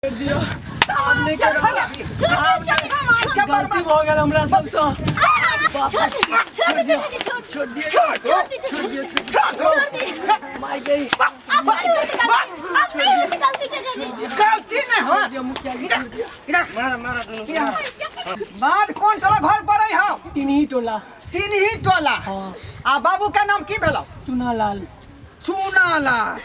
सामने के गलती हो गया हमरा सबसे। छोड़ दिए माई गई गलती नहीं हो मुखिया मारा दोनों बात कौन साला घर पर आई हो तीन ही टोला। तीन ही टोला। हाँ आ बाबू का नाम की भेलो? चुनालाल। चुनालाल।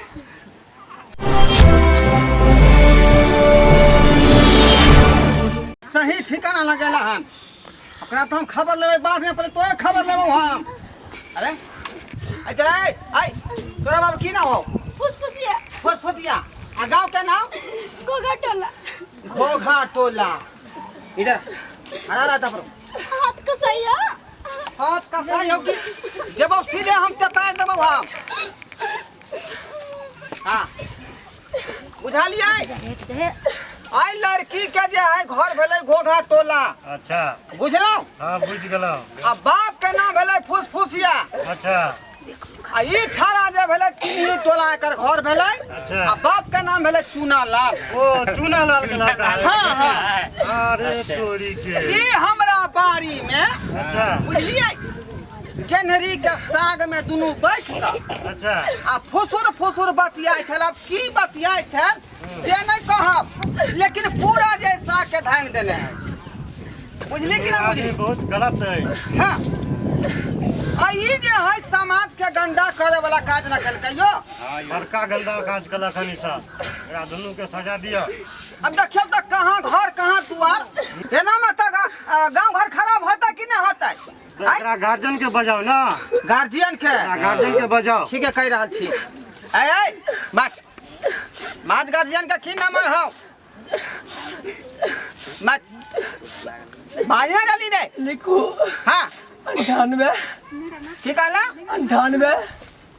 सही ठिकाना लगेला हन। ओकरा तो हम खबर लेबै बाद में, पहले तोरे खबर लेबो हम। अरे आई चल आई तोरा बाबू की नाम हो? फुसफुसिया। फुसफुसिया। आ गांव के नाम? गोगा टोला। घोघा टोला। इधर खड़ा रहता पर हाथ कसैया। हाथ का सही हो कि जब अब सीधे हम तता देबो हम। हां बुझा लियै? आई लड़की के जे है घर भेलै घोघा टोला। अच्छा बुझलौ? हाँ बुझ गेलौ। आ बाप के नाम भेलै फुसफुसिया। अच्छा आ ई ठाड़ा जे भेलै तीन टोला एकर घर भेलै। अच्छा आ बाप के नाम भेलै चुनालाल। ओ चुनालाल के लड़का है। हाँ हाँ अरे तोरी के ई हमरा बाड़ी में अच्छा बुझलियै गेनहरी के साग में दुनू बैठ के अच्छा आ फुसुर बतियाइ छल। अब की बतियाइ छल से नहीं कहब, लेकिन पूरा जे साग के धांग देने है। बुझली कि ना आदमी बुझली? बहुत गलत है। हाँ आ ई जे है समाज के गंदा करे वाला काज न केलकै यो। बड़का गंदा काज कलक हन ई सब। एकरा दुनू के सजा दिया। अब देखियो तो कहाँ घर कहाँ दुआर। एना में तो गांव घर खराब होता कि नहीं होता? एकरा गार्जियन के बजाओ ना। गार्जियन के गार्जियन के बजाओ। ठीक है कह रहल छी। ऐ बस बात गार्जियन का की नाम हो? मत बाजना डाली रे लिखो हाँ 98 की कहला? 98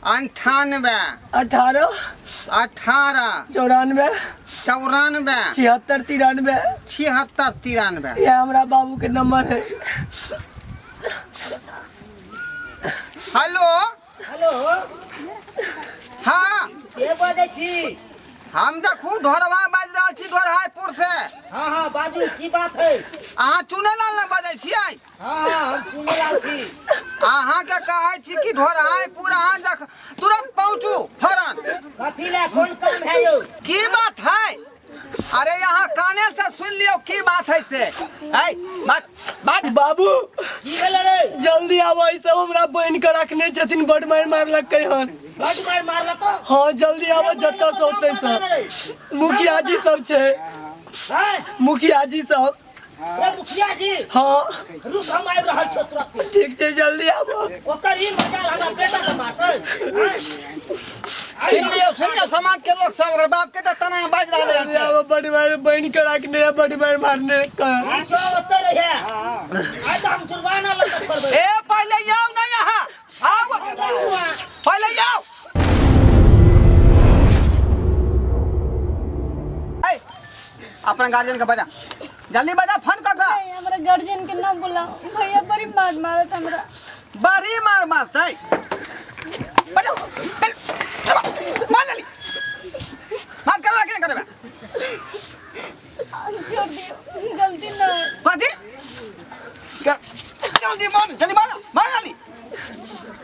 98 18 18 94 94 76 93। 76 93। ये हमरा बाबू के नंबर है। हेलो हेलो हाँ के बजै छी? हम देखू ढोरवा बाज रहल छी ढोरहापुर से। हाँ हाँ बाजू की बात है? अहाँ चुनेलाल ने बजै छियै? हाँ हाँ हम चुनेलाल छी। अहाँ के कहै छी कि ढोरहापुर अहाँ देख तुरंत पहुँचू फौरन। कथी ले कौन काम है यो? की बात है? अरे यहाँ काने से सुन लियो की बात है से। है बात बाबू की भेलै रे? जल्दी आबो, ई सब हमरा बहन के रखने छथिन, बड़ मार मारलकै हन। बड मार मारलको? हाँ जल्दी आबो, जत्ता से होतै सब। मुखिया जी सब छे। हैं? मुखिया जी सब। रे मुखिया जी हाँ रुक हम आबि रहल छौ तुरंत। ठीक छै जल्दी आबो। ओकर ई मजाल हमरा बेटा के मारतै। सुन लियो समाज के लोग सब अगर बाप के तो तना बाज रहले जल्दी हैं। आबो, बड़ मार बहन के रखने है, बड़ मार मारने का। अच्छा ओतै रहे। आज तो हम जुर्माना लगा करबै। ए पहले आओ ना यहाँ आओ पहले आओ। ए अपना गार्जियन का बजा जल्दी बजा फोन कर का। हमरा गार्जियन के नाम बोला भैया बड़ी मार मारत हमरा। बड़ी मार मारतै बजा मार ले बात करवा के करबे। छोड़ दियो गलती ना है। कथी जल्दी मार जल्दी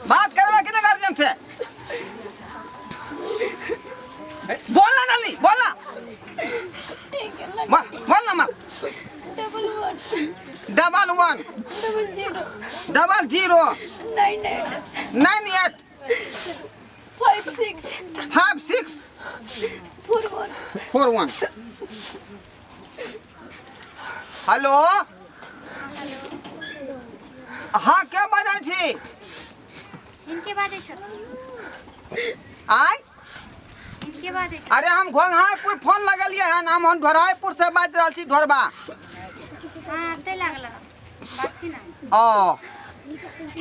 बात करवा के गार्जियन से। बोलना जल्दी बोलना। ठीक है बोल ना मार। 11 00 00 98 98 56 56 41 41। हेलो हाँ क्या बजा छी? इनके बाजे छ आय इनके बाजे छ अरे हम घोघापुर फोन लगलिए हन। हम ढोरापुर से बाज रहल छी ढोरबा। हां ते लागल बात की ना ओ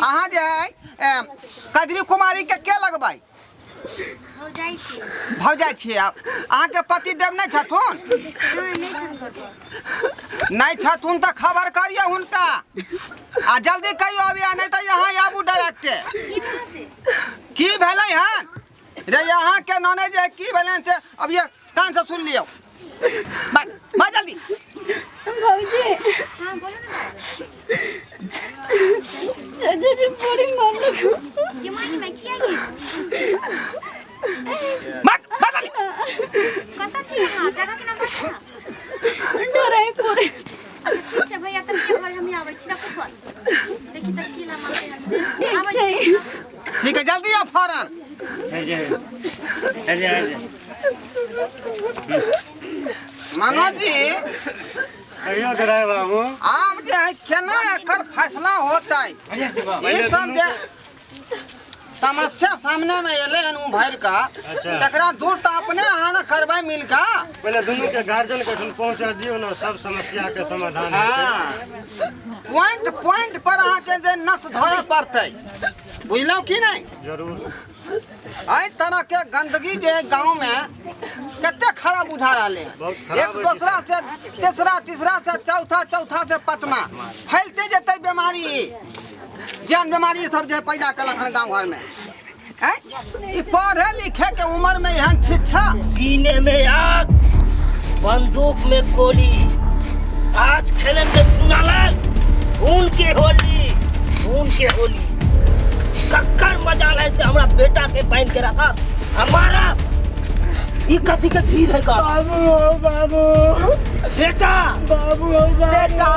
अहाँ जे है कजरी कुमारी के लगबै? हो जाइ छी। भौजाई छियै आप? अहाँ के पति देव नहीं छथुन? हां नहीं छन कर नहीं छथुन तो खबर करिए हुनका आ जल्दी कहियो अभी, नहीं तो यहाँ आबू डायरेक्ट। की वजह से की भेलै हन रे यहाँ के नॉने जे की भेलै से अब ये कान से सुन लियो। बात जल्दी। भौजी हाँ बोलो ना चाचा जी बड़ी मार लगा ये मानी मैं किया ये बात जल्दी। कता छी हां जगह के नाम बता डराई पूरे अच्छा ठीक है भैया तब के घर हम आबै छी रखो पर देखि तब की ला मारते हम से ठीक छै ठीक है जल्दी आ फौरन। मनोज जी कहियो कराए बाबू आब जे है केना एकर फैसला होतै ये सब जे समस्या सामने में एले हन भर का तकरा दूर तो अपने अहाँ न करबै मिलका। पहले दोनों के गार्जियन के ठन पहुंचा दियो ना सब समस्या के समाधान हाँ पॉइंट पर अहाँ के जे नस धरे पड़तै बुझलौ कि नहीं। जरूर आई तरह के गंदगी जे गांव में कते खराब बुझा रहले एक दूसरा से तीसरा से चौथा से पांचवा फैलते जते बीमारी जन बीमारी सब जे पैदा कलक हन गांव घर में। ई पढ़े लिखे के उम्र में यहन शिक्षा सीने में आग बंदूक में गोली आज खेलेंगे चुनालाल खून के होली कक्कर मजाल है से हमरा बेटा के पहन के रखा हमारा ये कथी के चीज है का बाबू बेटा बेटा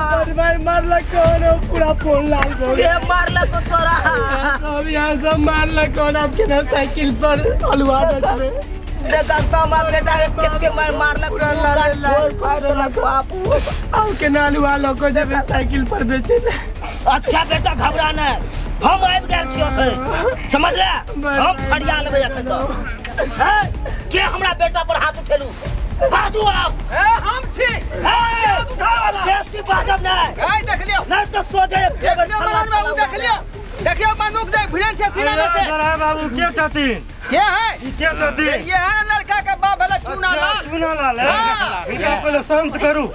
मारला कौन पूरा फोन लाल हो के मारला तो तोरा सब यहाँ सब मारला कौन आपके ना साइकिल पर हलवा बेचबे देखता मार बेटा के मारला पूरा लाल फाड़ला बापू आपके ना हलवा लोग जब साइकिल पर बेचे। अच्छा बेटा घबराना हम आबि गेल छियो के समझ ले हम फड़िया लेबै अखन तो के हमरा बेटा पर हाथ उठेलू बाजू आप हम छी बेसी बाजब नहीं देख लियो नहीं तो सोचे बाबू देखियो बंदूक दे भिड़न छे सीना में से बाबू के छथिन के है के छथिन ये है लड़का के बाप भला चुनालाल इनका पहले शांत करू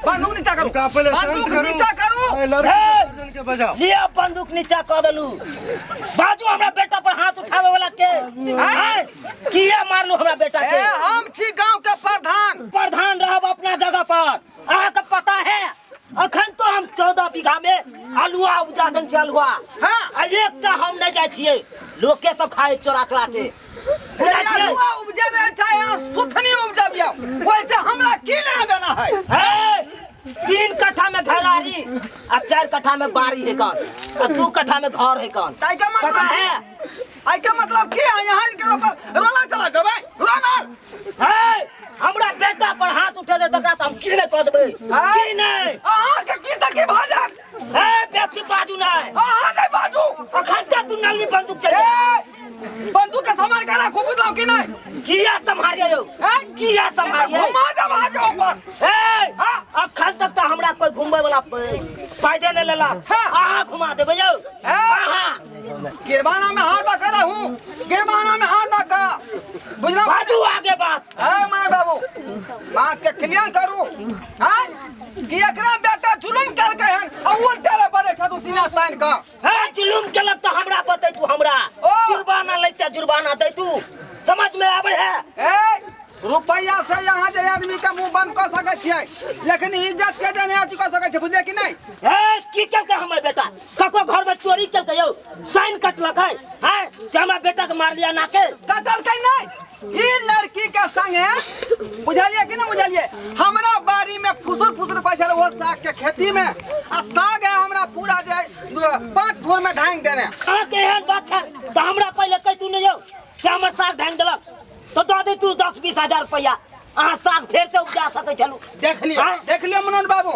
बंदूक नीचा करू इनका पहले बंदूक नीचा करू लड़का के बजाओ लिया बंदूक नीचा कर देलू बाजू हमरा बेटा पर हाथ उठावे वाला के किया मारलू हमरा बेटा के हम छी गांव के प्रधान रहब अपना जगह पर अहाँ के पता है अखन तो हम 14 बीघा में आलुआ उपजा दन चलुआ हां एकटा हम नहीं जाय छियै लोग के सब खाए चोरा के आलुआ उपजे दे चाहे सुथनी उपजाबियो वैसे हमरा की लेना देना है 3 कट्ठा में घरारी और 4 कट्ठा में बाड़ी है कौन और 2 कट्ठा में घर है कौन ताई का मतलब है आई का मतलब की है यहां के ऊपर रोला चला देबै रोना हमरा बेटा पर हाथ उठे दे तकरा त हम की नहीं कर देबै की नहीं अहाँ के की तक भाजन बेसी बाजू नहीं अहाँ नहीं बाजू अखन तक तू नली बंदूक चले बंदूक के सामान करा खूब बुझलाओ कि नहीं किया संभालिए यो किया संभालिए घुमा जब आ जाओ पर अखन तक तो हमरा कोई घुमबे वाला फायदे नहीं लेला अहाँ घुमा देबै यो गिरबाना में हाथ रखा रहूं गिरबाना में हाथ रखा बुझला बाजू आगे बात मां बाबू बात के क्लियर करू हां कि एकरा बेटा जुलुम कर के हन और उल्टे रे बड़े छतु सीना तान का जुलुम केलक तो हमरा बतै तू हमरा जुर्माना लेते जुर्माना दे तू समझ में आवे है रुपया से यहाँ जे आदमी का मुंह बंद कर सके छियै लेकिन इज्जत के देने अथी कर सके छै बुझे कि नहीं की केलकै हमर बेटा ककरो घर में चोरी केलकै यौ साइन कटलक है से हमरा बेटा के मार लिया नाके कटलकै नहीं ई लड़की के संगे बुझलिए कि नहीं बुझलिए हमरा बाड़ी में फुसुर कहै छल वो साग के खेती में आ साग है हमरा पूरा जे 5 धूर में धांग देने के एहन बात है त हमरा पहले कह तू नहीं यौ से हमर साग धांग देलक तो दे दे तू 10-20 हजार रुपया अहाँ साग फेर से उपजा सकै छलू देख लियो मनोज बाबू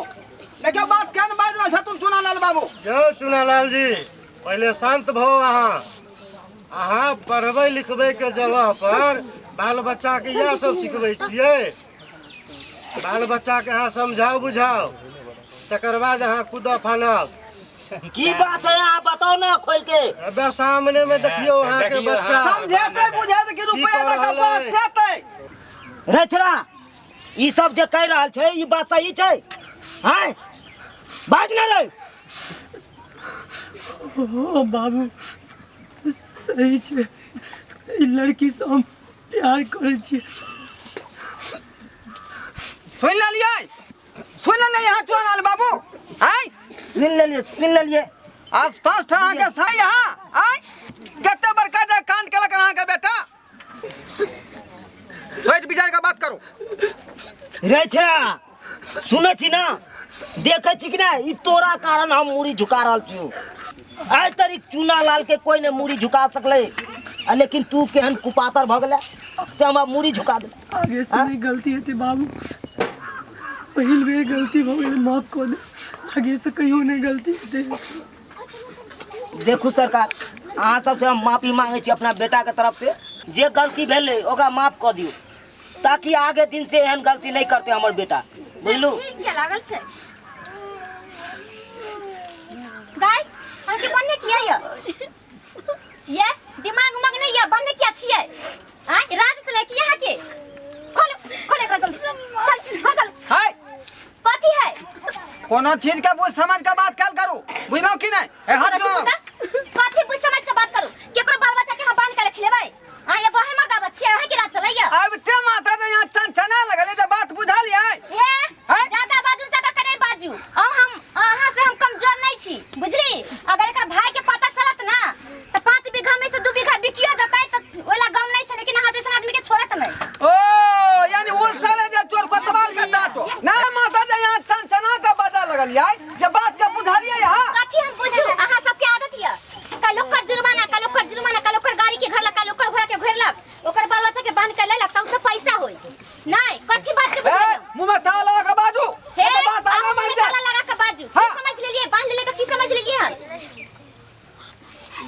देखियो बात केहन बाज रहल छथुन चुनालाल बाबू क्यों चुनालाल जी पहले शांत भो अहाँ पढ़बै लिखबै के जगह पर बाल बच्चा के यह सब सिखबै छियै बाल बच्चा के अहाँ समझाओ बुझाओ तकर बाद अहाँ कूदऽ फानब की बात है आप बताओ ना खोल के अबे सामने में देखियो अहाँ के बच्चा समझेते बुझेते कि रुपया तक पास सेते रे छोरा ई सब जे कह रहल छै ई बात सही छै हैं बाज ना रे ओ बाबू सही छै ई लड़की से हम प्यार करे छी सुन ले यहाँ चुन आल बाबू आय सुन लेलिए आज पांच ठा के सही यहाँ आय कते बड़का जे कांड केलक अहाँ के बेटा सोच विचार के बात करू रे छा सुने छी ना देखे छी कि ना ई तोरा कारण हम मुड़ी झुका रहल छी आज तरीक चूना लाल के कोई ने मुड़ी झुका सकले लेकिन तू केहन कुपातर भ गेले से हम मुड़ी झुका दे आगे से नहीं गलती है बाबू पहिल बेर गलती भ गेल माफ कर दे आगे से कहियो नहीं गलती है देखू सरकार अहाँ सबसे हम माफी मांगे छी अपना बेटा के तरफ से जे गलती भेले ओकरा माफ कर दियो ताकि आगे दिन से एहन गलती नहीं करते हमर बेटा बुझलू क्या लागल छे गाय आके बनने किया ये दिमाग उमग नहीं है बनने क्या छिए आ राज से लेके यहाँ के खोल कर जल्दी चल चल हाय कथी है कोनो चीज के बुझ समझ के बात कल करू बुझलो कि नहीं ए हट जाओ कथी बुझ समझ के बात करू केकरो बाल बच्चा के हम बांध के रखले भाई आ एगो हमर दावा छिए वही के रात चलैया अब ते माथा जे यहाँ चना लगले जे बात बुझा लिया ए ज्यादा बाजू ज्यादा करे बाजू हम अहाँ से हम कमजोर नहीं छी बुझली अगर एकर भाई के पता चलत ना तो 5 बीघा में से 2 बीघा बिकियो जताई तो ओला गम नहीं छे लेकिन अहाँ जैसन आदमी के छोड़त नहीं ओ यानी उल्टा ले जे चोर को तबाल कर दातो ना माथा जे यहाँ चना का बजा लगल यार जे बात के बुझा लिया यहाँ कथी हम बुझू अहाँ सबके आदत ये कलोकर जुर्माना कलोकर गाड़ी के घरला कलोकर घोड़ा के घेरलक ओकर बाल बच्चा के बांध के लेलक त उससे पैसा होई नहीं कथी बात के बुझे मुंह में ताला लगा के बाजू हे बात आगे बढ़ जा ताला लगा के बाजू की समझ लेलिए बांध लेले तो की समझ लेलिए हम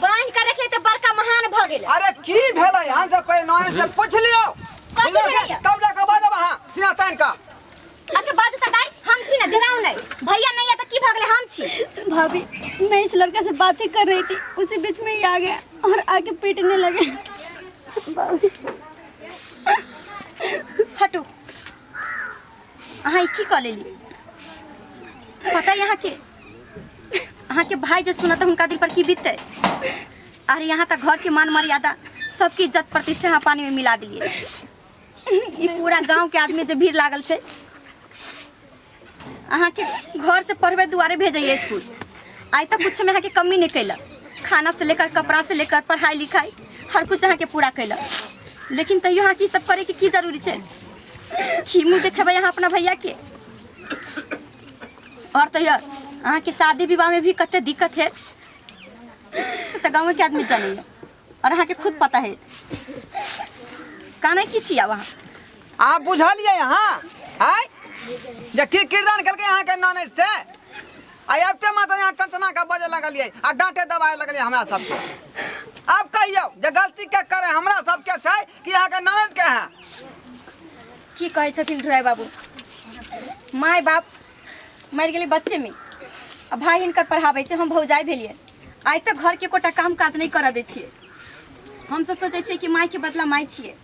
बांध के रख ले तो बड़का महान भ गेल अरे की भेलै यहाँ से पहले नॉय से पूछ लियो कथी भेलै तब जाके बाजब वहां सीना तान का अच्छा बाजू त दाई हम छी ना डराओ नहीं भैया नहीं है तो की भ गेले हम छी भाभी मैं इस लड़के से बात ही कर रही थी उसी बीच में ही आ गया और आके पीटने लगे भाभी हटो अहाँ की कह लेली पता यहाँ के भाई जे सुनत उनका दिल पर की बीतते अरे यहाँ तक घर के मान मर्यादा सबकी इज्जत प्रतिष्ठा यहाँ पानी में मिला दिए ई पूरा गांव के आदमी जे भीड़ लागल छे अहाँ के घर से पढ़वे दुआरे भेजिए स्कूल आज तक कुछ में यहाँ के कमी नहीं कैलक खाना से लेकर कपड़ा से लेकर पढ़ाई लिखाई हर कुछ यहाँ के पूरा कैलक लेकिन तैयो यहाँ की सब करे की जरूरी है कि मुँह देखेबे यहाँ अपना भैया के और तैयो अहाँ के शादी विवाह में भी कते दिक्कत है से तो गाँव के आदमी जाने और अहाँ के खुद पता है काने की छिया वहाँ आप बुझा लिए यहाँ आय जे की किरदान करके यहाँ के नाने से आई अब ते माता यहाँ टंचना का बजे लगलिए आ डांटे दबाए लगलिए हमरा सबके अब कहियो जे गलती के करे हमरा सबके छै कि यहाँ के ननद के हैं की कहे छथिन ढुराई बाबू माय बाप मर गेले बच्चे में अब भाई हिनकर पढ़ाबै छै हम भौजाई भेलिए आज तक घर के कोटा काम काज नहीं कर दै छिए हम सब सोचे छिए कि माय के बदला माय छिए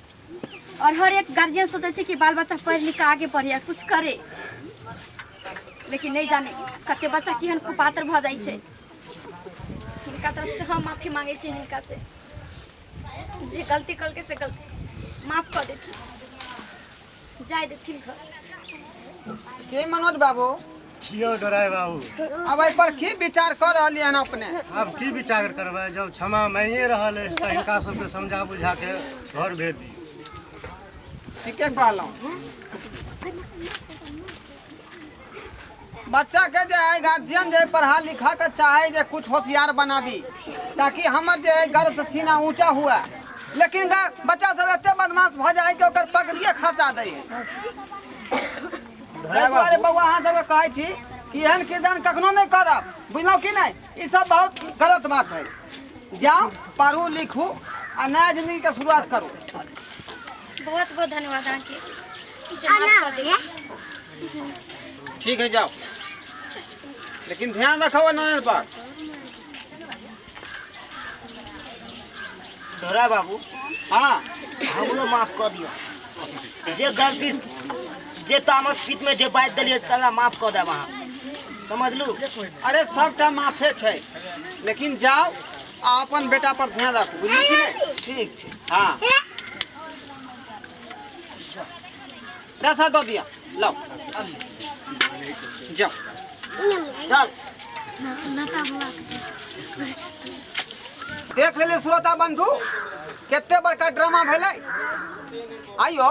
और हर एक गार्जियन सोचे छै कि बाल बच्चा पढ़ लिख के आगे बढ़े कुछ करे लेकिन नहीं जाने कते बच्चा केहन कुपातर भ जाई छै हिनका तरफ से हम माफी मांगे छी हिनका से जे गलती कल के से गलती माफ कर देथिन जाय देथिन घर के मनोज बाबू कियो डराय बाबू अब एहि पर की विचार कर रहलिए हन अपने अब की विचार करबै जब क्षमा मांगे रहल है त हिनका सबके समझा बुझा के घर भेज दी ठीके कहलौं बच्चा के जे है गार्जियन जे पढ़ा लिखा के चाहे जे कुछ होशियार बनाबी ताकि हमर जे है गर्व से सीना ऊंचा हुआ लेकिन बच्चा सब एते बदमाश भ जाए कि ओकर पगड़िए खसा दै है बउआ अहाँ सबके कहै छी कि एहन किरदान कखनो नहीं करब बुझलौ कि नहीं ई सब बहुत गलत बात है जाओ पढ़ू लिखू आ नया जिंदगी के शुरुआत करू बहुत बहुत धन्यवाद आपके जे माफ कर दे ठीक है जाओ लेकिन ध्यान रखो नयन पर ढोरा बाबू हाँ हमरो माफ कर दियो जे गलती जे तामस पीत में जे बात दिलिए तरा माफ कर दे वहाँ समझ लू अरे सबटा माफे छै लेकिन जाओ आ अपन बेटा पर ध्यान रखो बुझली कि नहीं ठीक छै हाँ पैसा दो दिया लो जाओ चल देख ले श्रोता बंधु केते बड़का ड्रामा भेलै। आइयो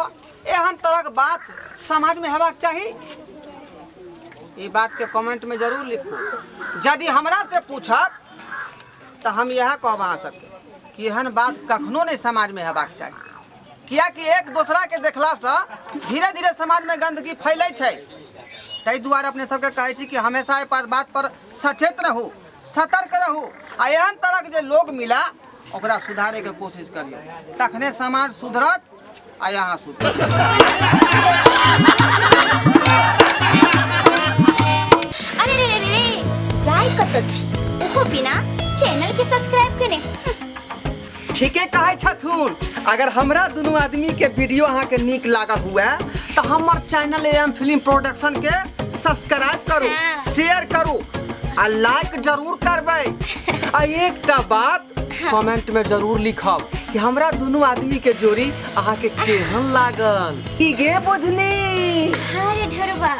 एहन तरहक बात समाज में हेबाक चाही। ई बात के कमेंट में जरूर लिखू। यदि हमरा से पूछब तो हम यह कहब अहाँ सबके कि एहन बात कखनो नहीं समाज में हेबाक चाही। कियाकि एक दूसरा के देखला से धीरे धीरे समाज में गंदगी फैलै छै। ताहि दुआरे अपने सबके कहै छी कि हमेशा एहि बात पर सचेत रहू, सतर्क रहू। आ एहन तरह जे लोग मिला ओकरा सुधारे के कोशिश करियो, तखने समाज सुधरत आ यहाँ सुधरत। अरे रे रे रे जाय कत छी ओहो बिना चैनल के सब्सक्राइब कने। ठीके कहै छथुन। अगर हमरा दुनू आदमी के वीडियो अहाँ के नीक लागल हुए तो हमर चैनल एम फिल्म प्रोडक्शन के सब्सक्राइब करू, शेयर करू आ लाइक जरूर करबै। आ एकटा बात कमेंट में जरूर लिखब कि हमरा दुनू आदमी के जोड़ी अहाँ के केहन लागल। की गे बुझनी? अरे ढोरबा